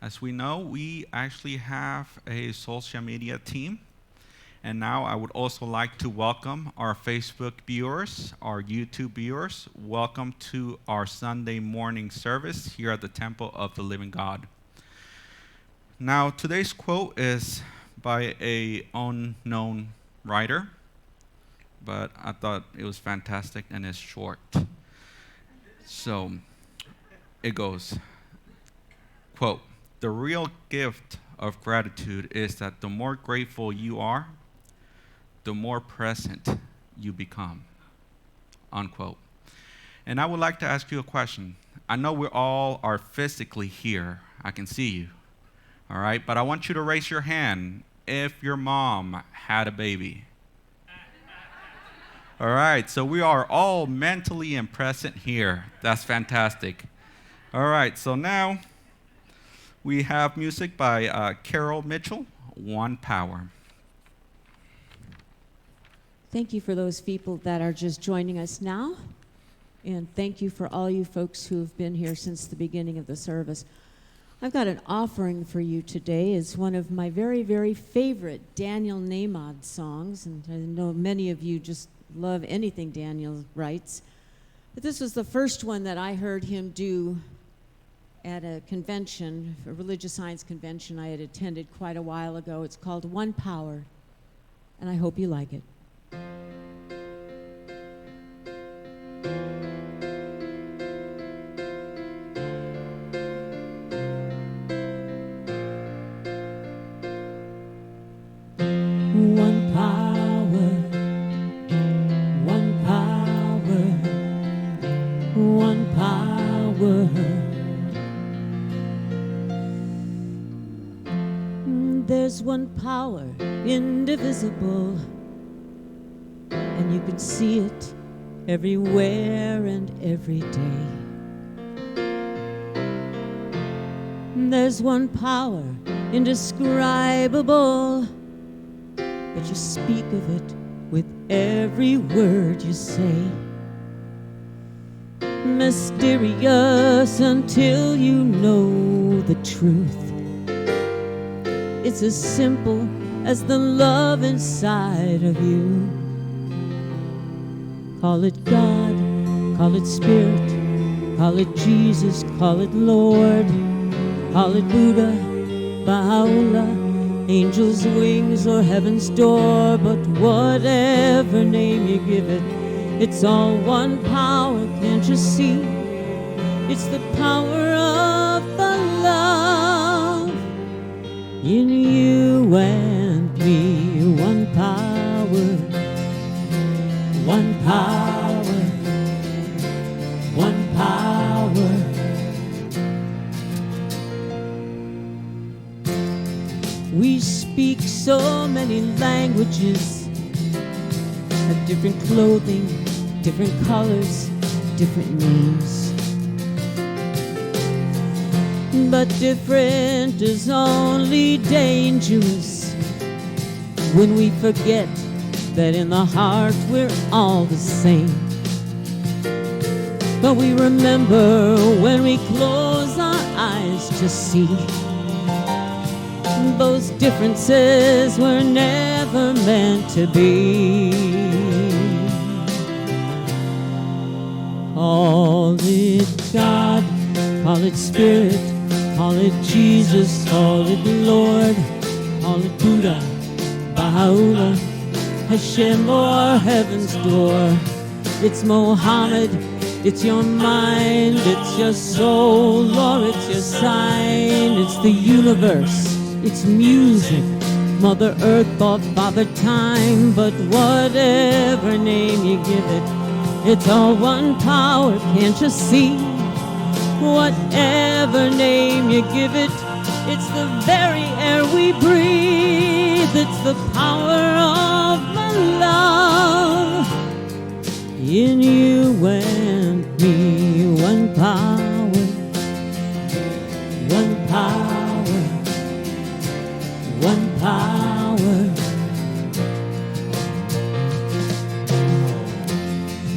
As we know, we actually have a social media team. And now I would also like to welcome our Facebook viewers, our YouTube viewers. Welcome to our Sunday morning service here at the Temple of the Living God. Now, today's quote is by an unknown writer, but I thought it was fantastic and it's short. So it goes, quote, "The real gift of gratitude is that the more grateful you are, the more present you become," unquote. And I would like to ask you a question. I know we all are physically here. I can see you, all right? But I want you to raise your hand if your mom had a baby. All right, so we are all mentally and present here. That's fantastic. All right, so now we have music by Carol Mitchell, One Power. Thank you for those people that are just joining us now. And thank you for all you folks who have been here since the beginning of the service. I've got an offering for you today. It's one of my very, very favorite Daniel Nahmod songs. And I know many of you just love anything Daniel writes. But this was the first one that I heard him do at a convention, a religious science convention I had attended quite a while ago. It's called One Power, and I hope you like it. One power, one power, one power. There's one power, indivisible, and you can see it everywhere and every day. There's one power, indescribable, but you speak of it with every word you say. Mysterious until you know the truth. It's as simple as the love inside of you. Call it God, call it Spirit, call it Jesus, call it Lord, call it Buddha, Baha'u'llah, angel's wings or heaven's door, but whatever name you give it, it's all one power, can't you see? It's the power of the love in you and me. One power, one power, one power. We speak so many languages, have different clothing, different colors, different names. But different is only dangerous when we forget that in the heart we're all the same. But we remember when we close our eyes to see those differences were never meant to be. Call it God, call it Spirit, call it Jesus, call it Lord, call it Buddha, Baha'u'llah, Hashem or heaven's door. It's Mohammed, it's your mind, it's your soul, or it's your sign. It's the universe, it's music, Mother Earth or Father Time. But whatever name you give it, it's all one power, can't you see? Whatever name you give it, it's the very air we breathe. It's the power of the love in you and me. One power, one power, one power,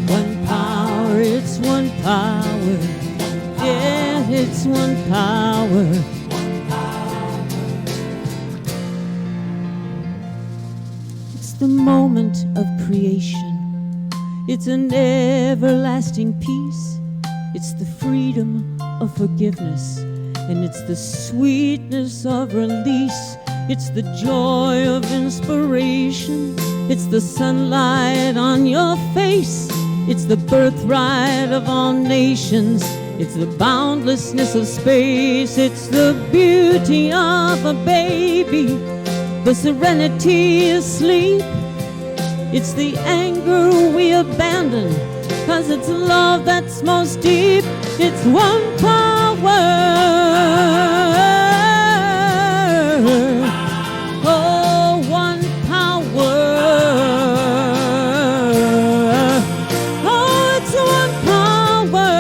one power. It's one power. Yeah, it's one power, the moment of creation. It's an everlasting peace. It's the freedom of forgiveness. And it's the sweetness of release. It's the joy of inspiration. It's the sunlight on your face. It's the birthright of all nations. It's the boundlessness of space. It's the beauty of a baby, the serenity of sleep. It's the anger we abandon, 'cause it's love that's most deep. It's one power. Oh, one power. Oh, it's one power.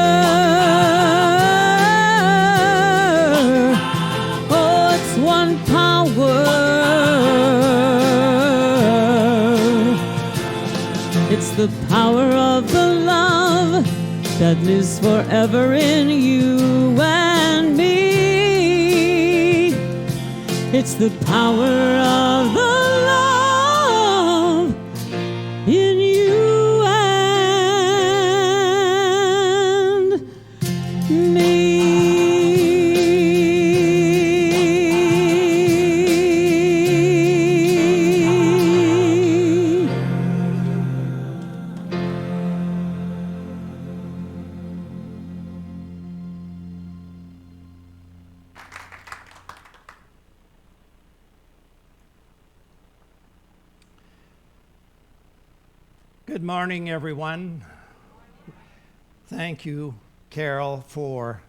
Oh, it's one power. It's the power of the love that lives forever in you and me. It's the power of the love in you and me. Good morning, everyone. Thank you, Carol, for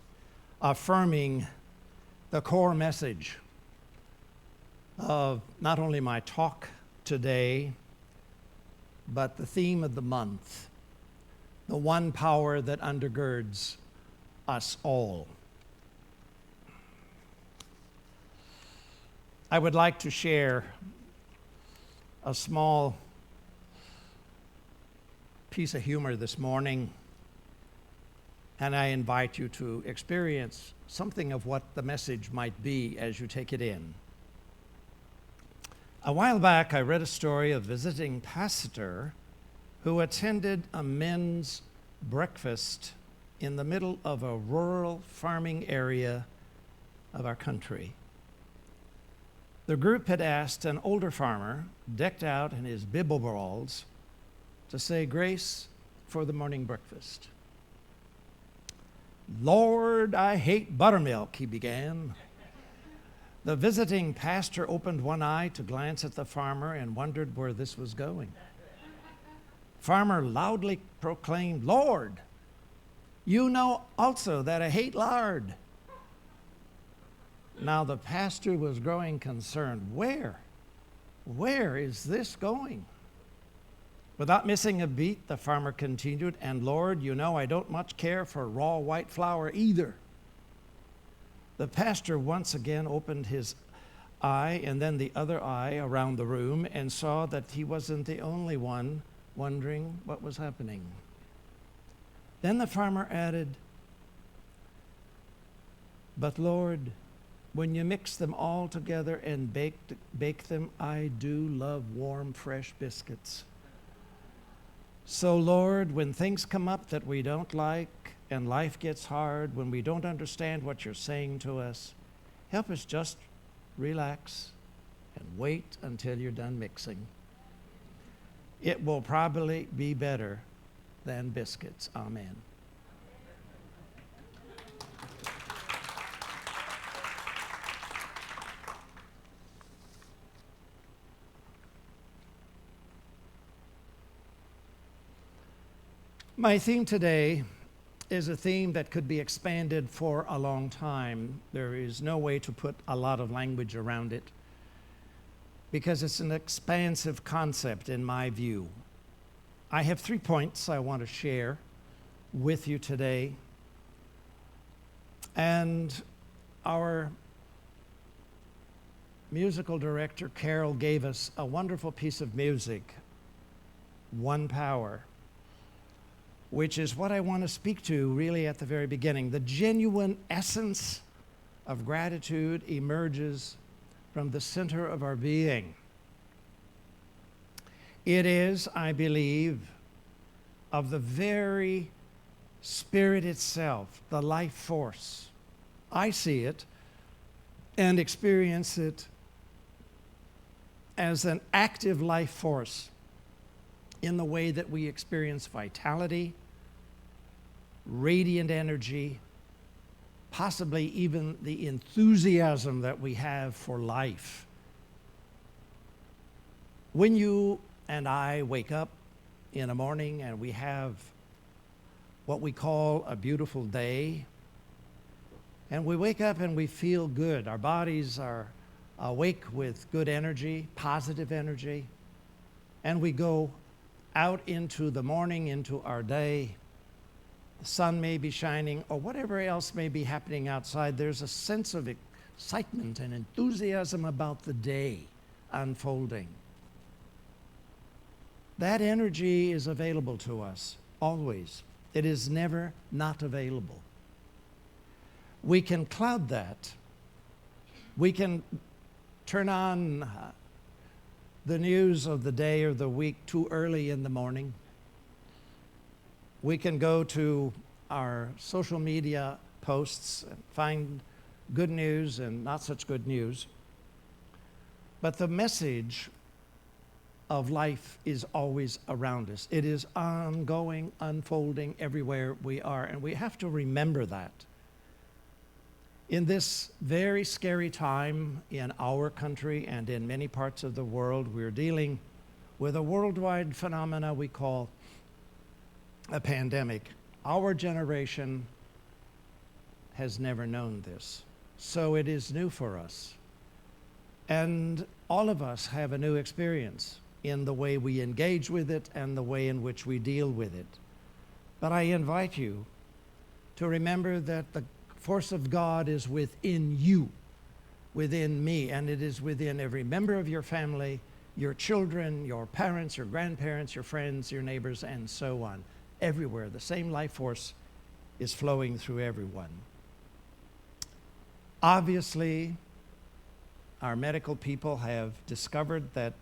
affirming the core message of not only my talk today, but the theme of the month, the one power that undergirds us all. I would like to share a small piece of humor this morning, and I invite you to experience something of what the message might be as you take it in. A while back, I read a story of a visiting pastor who attended a men's breakfast in the middle of a rural farming area of our country. The group had asked an older farmer, decked out in his bib-overalls, to say grace for the morning breakfast. "Lord, I hate buttermilk," he began. The visiting pastor opened one eye to glance at the farmer and wondered where this was going. Farmer loudly proclaimed, "Lord, you know also that I hate lard." Now the pastor was growing concerned. Where is this going? Without missing a beat, the farmer continued, "And Lord, you know I don't much care for raw white flour either." The pastor once again opened his eye and then the other eye around the room and saw that he wasn't the only one wondering what was happening. Then the farmer added, "But Lord, when you mix them all together and bake them, I do love warm, fresh biscuits. So, Lord, when things come up that we don't like and life gets hard, when we don't understand what you're saying to us, help us just relax and wait until you're done mixing. It will probably be better than biscuits. Amen." My theme today is a theme that could be expanded for a long time. There is no way to put a lot of language around it because it's an expansive concept in my view. I have 3 points I want to share with you today. And our musical director, Carol, gave us a wonderful piece of music, One Power, which is what I want to speak to really at the very beginning. The genuine essence of gratitude emerges from the center of our being. It is, I believe, of the very Spirit itself, the life force. I see it and experience it as an active life force in the way that we experience vitality, radiant energy, possibly even the enthusiasm that we have for life. When you and I wake up in the morning and we have what we call a beautiful day, and we wake up and we feel good, our bodies are awake with good energy, positive energy, and we go out into the morning, into our day, the sun may be shining, or whatever else may be happening outside, there's a sense of excitement and enthusiasm about the day unfolding. That energy is available to us always. It is never not available. We can cloud that. We can turn on the news of the day or the week too early in the morning. We can go to our social media posts and find good news and not such good news. But the message of life is always around us. It is ongoing, unfolding everywhere we are, and we have to remember that. In this very scary time in our country and in many parts of the world, we're dealing with a worldwide phenomena we call a pandemic. Our generation has never known this, so it is new for us. And all of us have a new experience in the way we engage with it and the way in which we deal with it. But I invite you to remember that the force of God is within you, within me, and it is within every member of your family, your children, your parents, your grandparents, your friends, your neighbors, and so on. Everywhere, the same life force is flowing through everyone. Obviously, our medical people have discovered that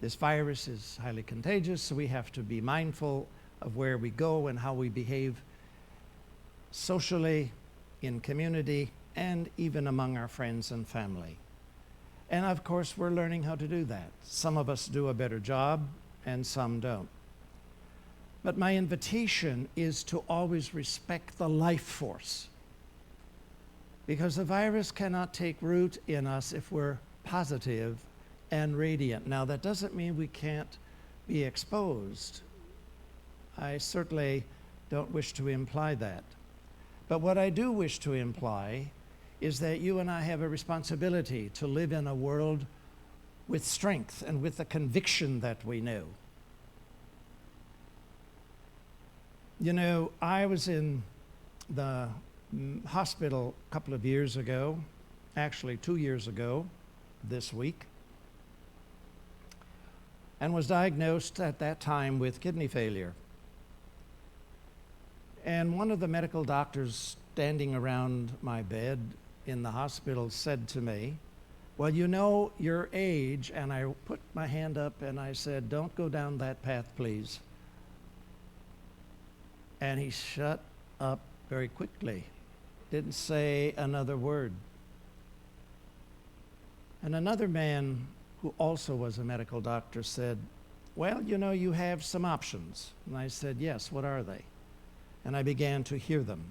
this virus is highly contagious, so we have to be mindful of where we go and how we behave socially, in community, and even among our friends and family. And of course, we're learning how to do that. Some of us do a better job, and some don't. But my invitation is to always respect the life force, because the virus cannot take root in us if we're positive and radiant. Now, that doesn't mean we can't be exposed. I certainly don't wish to imply that. But what I do wish to imply is that you and I have a responsibility to live in a world with strength and with the conviction that we know. You know, I was in the hospital a couple of years ago, actually 2 years ago this week, and was diagnosed at that time with kidney failure. And one of the medical doctors standing around my bed in the hospital said to me, "Well, you know your age," and I put my hand up and I said, "Don't go down that path, please." And he shut up very quickly, didn't say another word. And another man who also was a medical doctor said, "Well, you know, you have some options." And I said, "Yes, what are they?" And I began to hear them.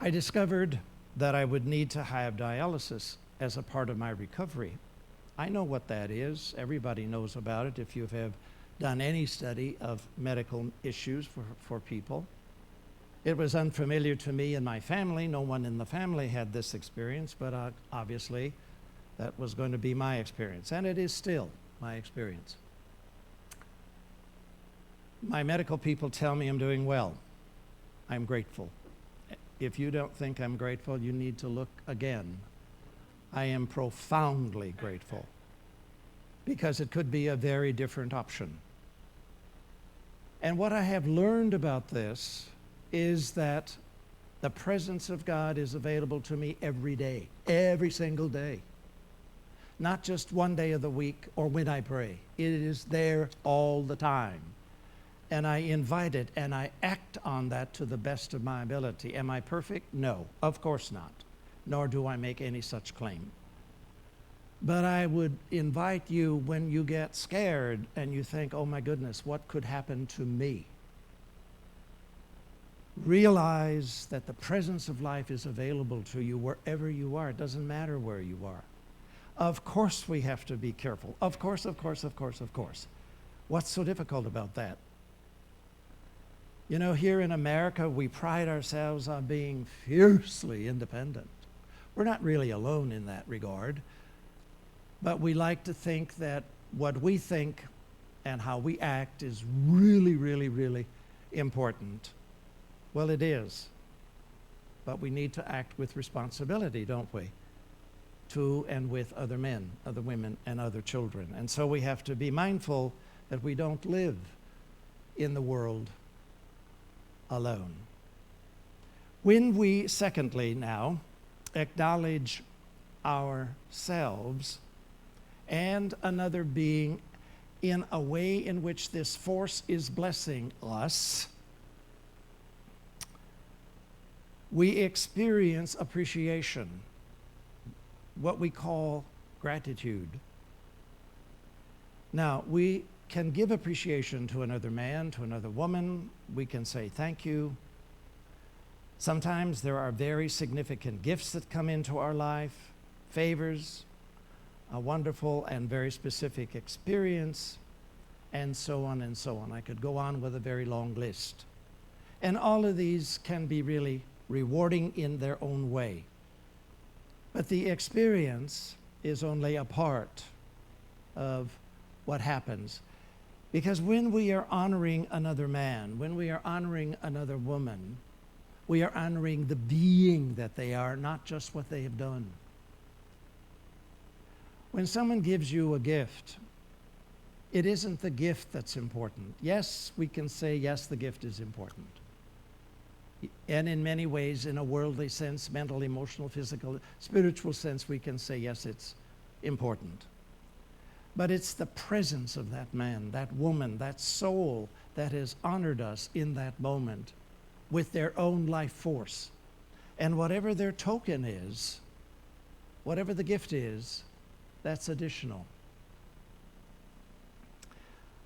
I discovered that I would need to have dialysis as a part of my recovery. I know what that is. Everybody knows about it if you have done any study of medical issues for people. It was unfamiliar to me and my family. No one in the family had this experience, but obviously that was going to be my experience, and it is still my experience. My medical people tell me I'm doing well. I'm grateful. If you don't think I'm grateful, you need to look again. I am profoundly grateful, because it could be a very different option. And what I have learned about this is that the presence of God is available to me every day, every single day. not just one day of the week or when I pray. It is there all the time. And I invite it and I act on that to the best of my ability. Am I perfect? No, of course not. Nor do I make any such claim. But I would invite you, when you get scared and you think, oh my goodness, what could happen to me? Realize that the presence of life is available to you wherever you are. It doesn't matter where you are. Of course we have to be careful. Of course, of course, of course, of course. What's so difficult about that? You know, here in America, we pride ourselves on being fiercely independent. We're not really alone in that regard, but we like to think that what we think and how we act is really, really, really important. Well, it is, but we need to act with responsibility, don't we? To and with other men, other women, and other children. And so we have to be mindful that we don't live in the world alone. When we, secondly, now, acknowledge ourselves and another being in a way in which this force is blessing us, we experience appreciation, what we call gratitude. Now, we can give appreciation to another man, to another woman. We can say thank you. Sometimes there are very significant gifts that come into our life, favors, a wonderful and very specific experience, and so on and so on. I could go on with a very long list. And all of these can be really rewarding in their own way. But the experience is only a part of what happens. Because when we are honoring another man, when we are honoring another woman, we are honoring the being that they are, not just what they have done. When someone gives you a gift, it isn't the gift that's important. Yes, we can say, yes, the gift is important. And in many ways, in a worldly sense, mental, emotional, physical, spiritual sense, we can say, yes, it's important. But it's the presence of that man, that woman, that soul that has honored us in that moment with their own life force. And whatever their token is, whatever the gift is, that's additional.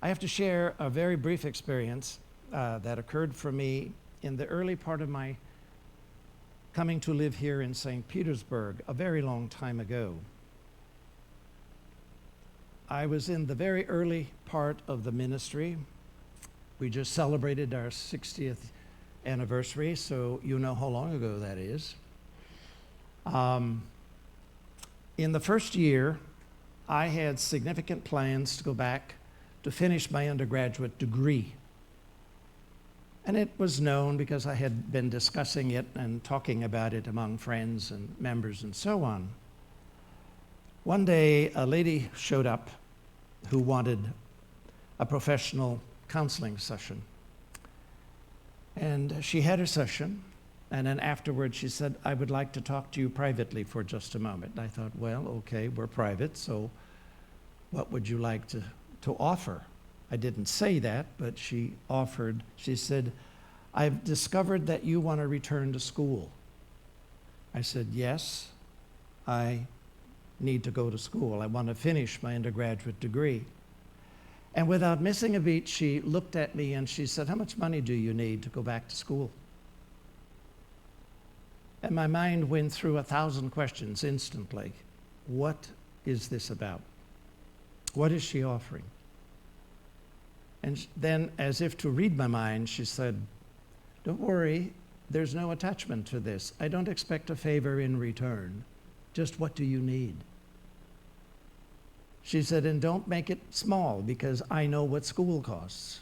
I have to share a very brief experience that occurred for me in the early part of my coming to live here in St. Petersburg a very long time ago. I was in the very early part of the ministry. We just celebrated our 60th anniversary, so you know how long ago that is. In the first year, I had significant plans to go back to finish my undergraduate degree. And it was known because I had been discussing it and talking about it among friends and members and so on. One day, a lady showed up who wanted a professional counseling session. And she had her session, and then afterwards she said, I would like to talk to you privately for just a moment. And I thought, well, okay, we're private, so what would you like to offer? I didn't say that, but she offered, she said, I've discovered that you want to return to school. I said, yes, I need to go to school. I want to finish my undergraduate degree. And without missing a beat, she looked at me and she said, how much money do you need to go back to school? And my mind went through 1,000 questions instantly. What is this about? What is she offering? And then, as if to read my mind, she said, don't worry, there's no attachment to this. I don't expect a favor in return. Just what do you need? She said, and don't make it small because I know what school costs.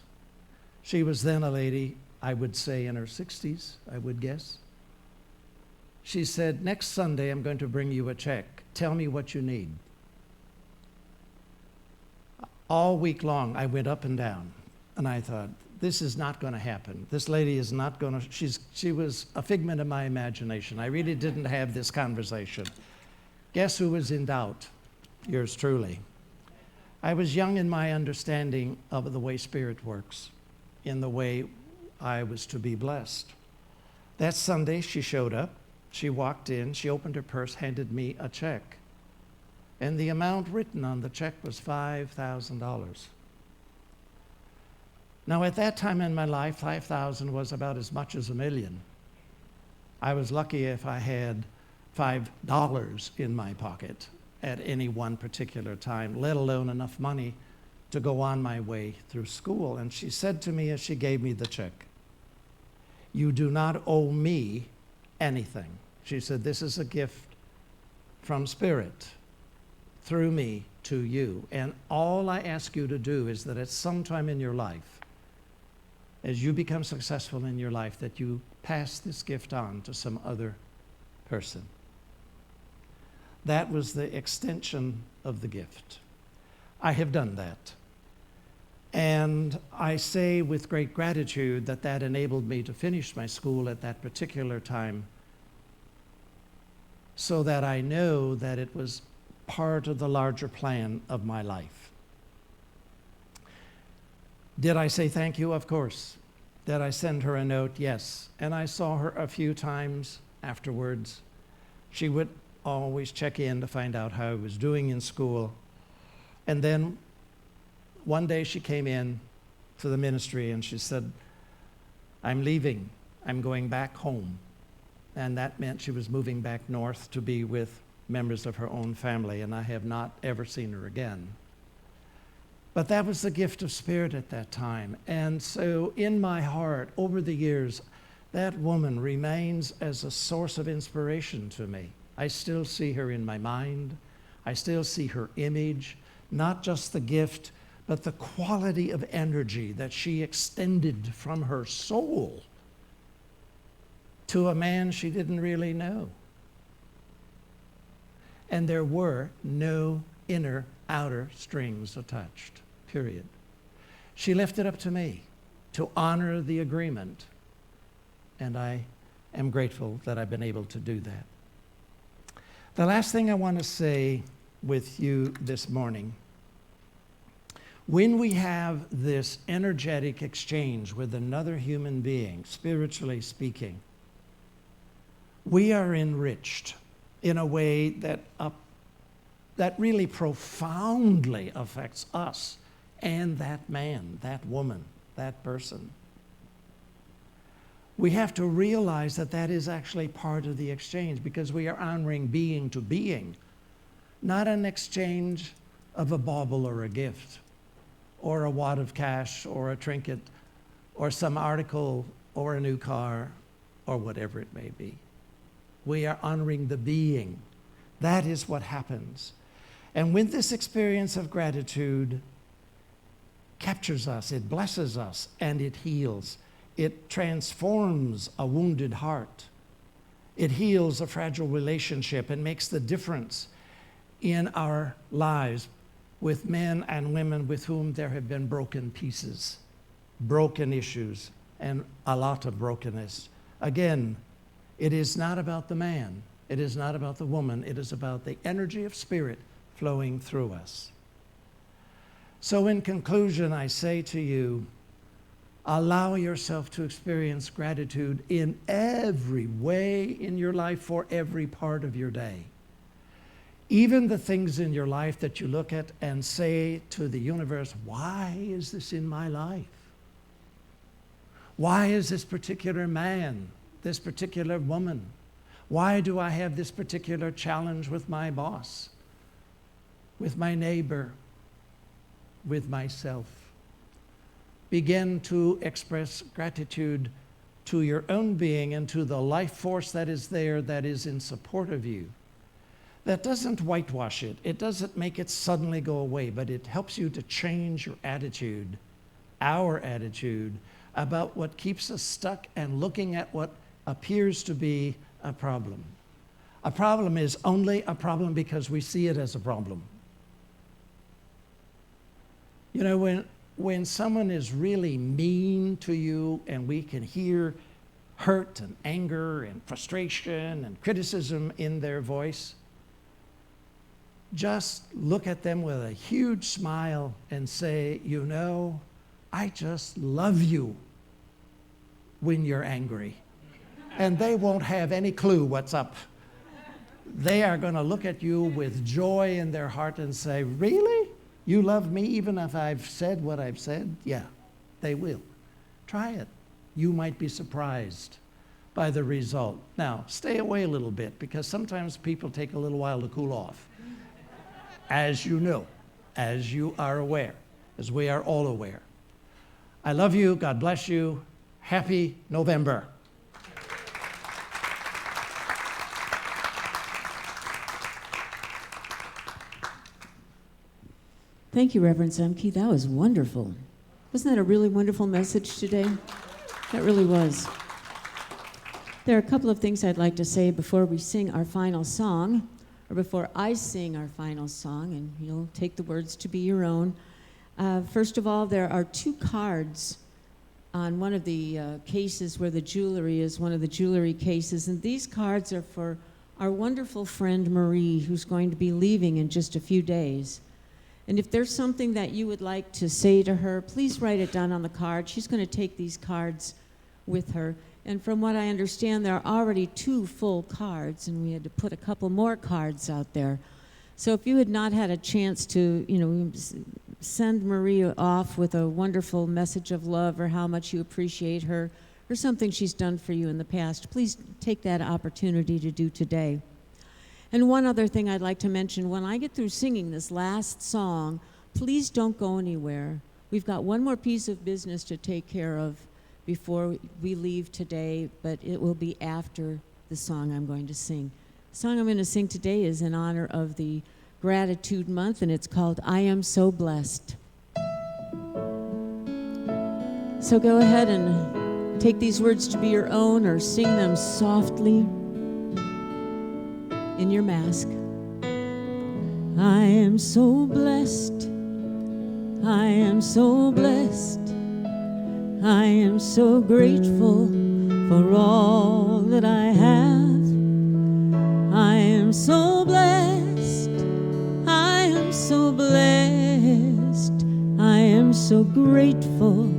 She was then a lady, I would say in her 60s, I would guess. She said, next Sunday I'm going to bring you a check. Tell me what you need. All week long I went up and down and I thought, this is not going to happen. This lady is not going to, she was a figment of my imagination. I really didn't have this conversation. Guess who was in doubt? yours truly. I was young in my understanding of the way Spirit works, in the way I was to be blessed. That Sunday, she showed up. She walked in, she opened her purse, handed me a check. And the amount written on the check was $5,000. Now, at that time in my life, 5,000 was about as much as $1 million. I was lucky if I had $5 in my pocket at any one particular time, let alone enough money to go on my way through school. And she said to me as she gave me the check, "You do not owe me anything." She said, "This is a gift from Spirit through me to you. And all I ask you to do is that at some time in your life, as you become successful in your life, that you pass this gift on to some other person." That was the extension of the gift. I have done that. And I say with great gratitude that that enabled me to finish my school at that particular time, so that I know that it was part of the larger plan of my life. Did I say thank you? Of course. Did I send her a note? Yes. And I saw her a few times afterwards. She would always check in to find out how I was doing in school. And then one day she came in to the ministry and she said, "I'm leaving. I'm going back home." And that meant she was moving back north to be with members of her own family, and I have not ever seen her again. But that was the gift of Spirit at that time. And so in my heart, over the years, that woman remains as a source of inspiration to me. I still see her in my mind. I still see her image, not just the gift, but the quality of energy that she extended from her soul to a man she didn't really know. And there were no inner, outer strings attached, period. She left it up to me to honor the agreement, and I am grateful that I've been able to do that. The last thing I want to say with you this morning, when we have this energetic exchange with another human being, spiritually speaking, we are enriched in a way that really profoundly affects us and that man, that woman, that person. We have to realize that that is actually part of the exchange, because we are honoring being to being, not an exchange of a bauble or a gift or a wad of cash or a trinket or some article or a new car or whatever it may be. We are honoring the being. That is what happens. And when this experience of gratitude captures us, it blesses us, and it heals. It transforms a wounded heart. It heals a fragile relationship and makes the difference in our lives with men and women with whom there have been broken pieces, broken issues, and a lot of brokenness. Again, it is not about the man. It is not about the woman. It is about the energy of Spirit flowing through us. So in conclusion, I say to you, allow yourself to experience gratitude in every way in your life for every part of your day. Even the things in your life that you look at and say to the universe, why is this in my life? Why is this particular man, this particular woman? Why do I have this particular challenge with my boss, with my neighbor, with myself? Begin to express gratitude to your own being and to the life force that is there, that is in support of you. That doesn't whitewash it. It doesn't make it suddenly go away, but it helps you to change your attitude, our attitude, about what keeps us stuck and looking at what appears to be a problem. A problem is only a problem because we see it as a problem. You know, when someone is really mean to you and we can hear hurt and anger and frustration and criticism in their voice, just look at them with a huge smile and say, you know, I just love you when you're angry. And they won't have any clue what's up. They are going to look at you with joy in their heart and say, really? You love me even if I've said what I've said? Yeah, they will. Try it. You might be surprised by the result. Now, stay away a little bit, because sometimes people take a little while to cool off. As you know, as you are aware, as we are all aware. I love you. God bless you. Happy November. Thank you, Reverend Zemke. That was wonderful. Wasn't that a really wonderful message today? That really was. There are a couple of things I'd like to say before we sing our final song, or before I sing our final song, and you'll take the words to be your own. First of all, there are 2 cards on one of the cases where the jewelry is, one of the jewelry cases, and these cards are for our wonderful friend Marie, who's going to be leaving in just a few days. And if there's something that you would like to say to her, please write it down on the card. She's going to take these cards with her. And from what I understand, there are already 2 full cards, and we had to put a couple more cards out there. So if you had not had a chance to, send Marie off with a wonderful message of love, or how much you appreciate her, or something she's done for you in the past, please take that opportunity to do today. And one other thing I'd like to mention, when I get through singing this last song, please don't go anywhere. We've got one more piece of business to take care of before we leave today, but it will be after the song I'm going to sing. The song I'm going to sing today is in honor of the Gratitude Month, and it's called I Am So Blessed. So go ahead and take these words to be your own, or sing them softly in your mask. I am so blessed. I am so blessed. I am so grateful for all that I have. I am so blessed. I am so blessed. I am so grateful.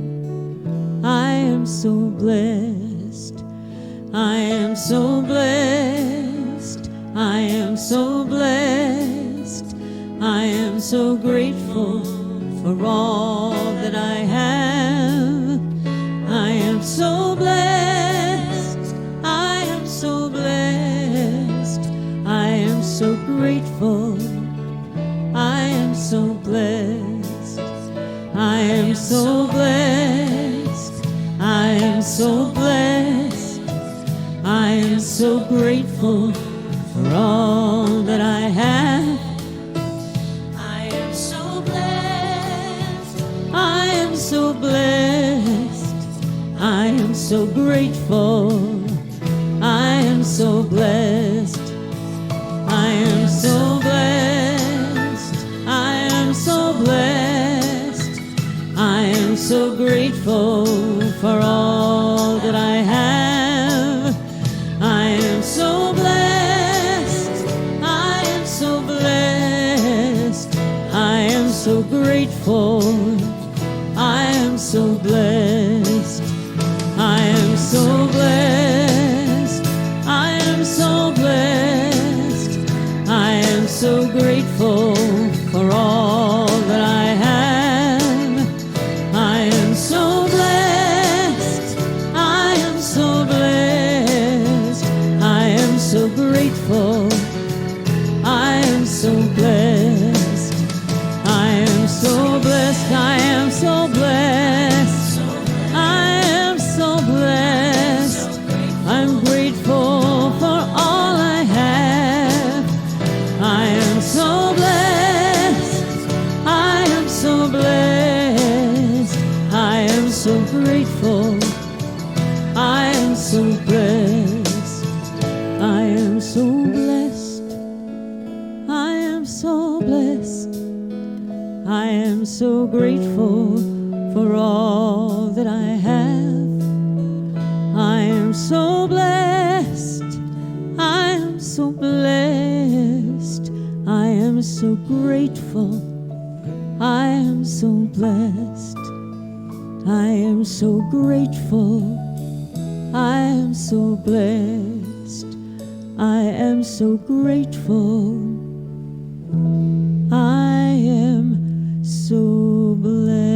I am so blessed. I am so blessed. I am so blessed. I am so grateful for all that I have. I am so blessed. I am so blessed. I am so grateful. I am so blessed. I am so blessed. I am so blessed. I am so grateful for all that I have. I am so blessed. I am so blessed. I am so grateful. I am so blessed. I am so blessed. I am so blessed. I am so grateful for all that I have. I am so blessed. I am so blessed. I am so grateful. I am so blessed. I am so blessed. I am so blessed. I am so grateful for all that I have. I am so blessed. I am so blessed. I am so grateful. I am so blessed. I am so blessed. I am so blessed. I am so blessed. I'm grateful for all I have. I am so blessed. I am so blessed. I am so grateful. I am so blessed. I am so blessed. I am so blessed. I am so grateful for all that I have. I am so blessed. I am so blessed. I am so grateful. I am so blessed. I am so grateful. I am so blessed. I am so grateful. I am so blessed.